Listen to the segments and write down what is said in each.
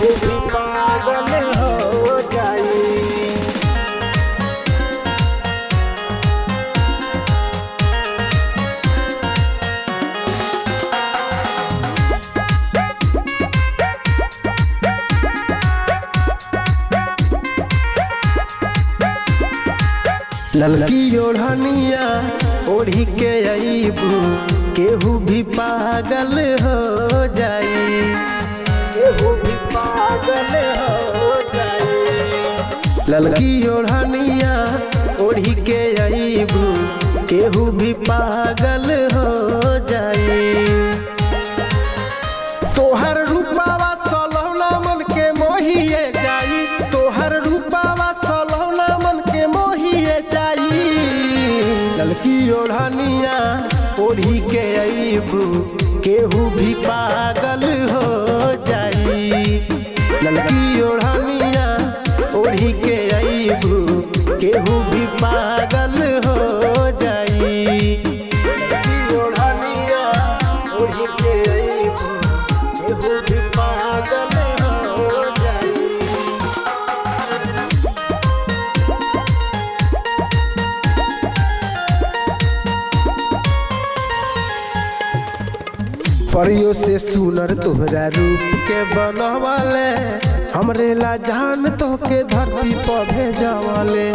केहू भी पागल हो जाई। ललकी ओढ़निया ओढ़ी के अईबू केहू भी पागल हो जाई। केहू भी पागल हो जाई। ललकी ओढ़निया ओढ़ी के अईबू केहू भी पागल हो जाई। तोहर रूपावा सलौना मन के मोहिए जाई। तोहर रूपावा सलौना मन के मोहिए जाई। ललकी ओढ़निया ओढ़ी के अईबू केहू भी पागल हो जाई। ललकी ओढ़निया ओढ़ी के अईबू केहू भी पागल हो जाई। ललकी ओढ़निया ओढ़ी के अईबू केहू भी पागल हो जाई। परियों से सुनर तोहरा रूप के बनवाले हमरे ला जान तो के धरती पर भेजवाले।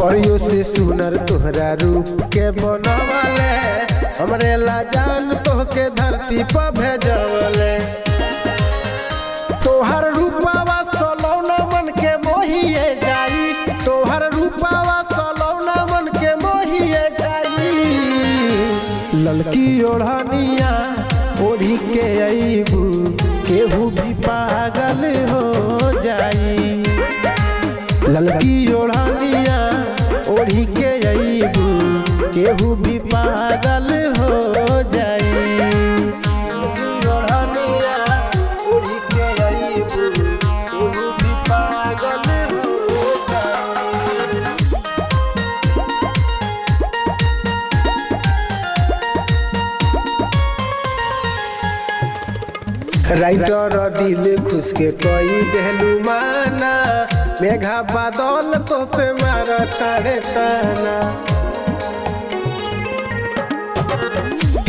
परियों से सुनर तोहरा रूप के बनवाले हमरे ला जान तो के धरती पर भेजवाले। तोहर रूपावा सलौना मन के मोहिए जाई। तोहर रूपावा सलौना मन के मोहिए जाई। ललकी ओढ़निया ओढ़ी के अईबू केहू भी पागल हो जाई। ललकी ओढ़निया ओढ़ी के अईबू केहू भी पागल हो जाई। ललकी ओढ़निया ओढ़ी के अईबू केहू भी पागल हो जाई। राइटर दिल खुश के कोई देहलू माना। मेघा बादल तो पे मारा तारे ताना।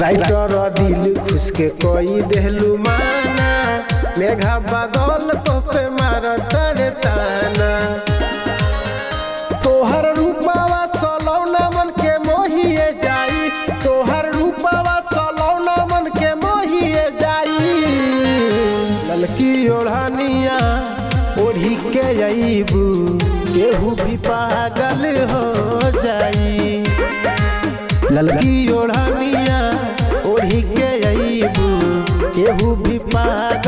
राइटर दिल खुश के कोई देहलू माना। मेघा बादल तो पे मारा तारे ताना। तोहर रूपावा सलौना मन के मोहिए जाई। तोहर रूपावा सलौना मन के मोहिए जाई। ललकी ओढ़निया ओढ़ी के अईबू केहू भी पागल हो जाई। ललकी ओढ़निया ओढ़ी के अईबू केहू भी पागल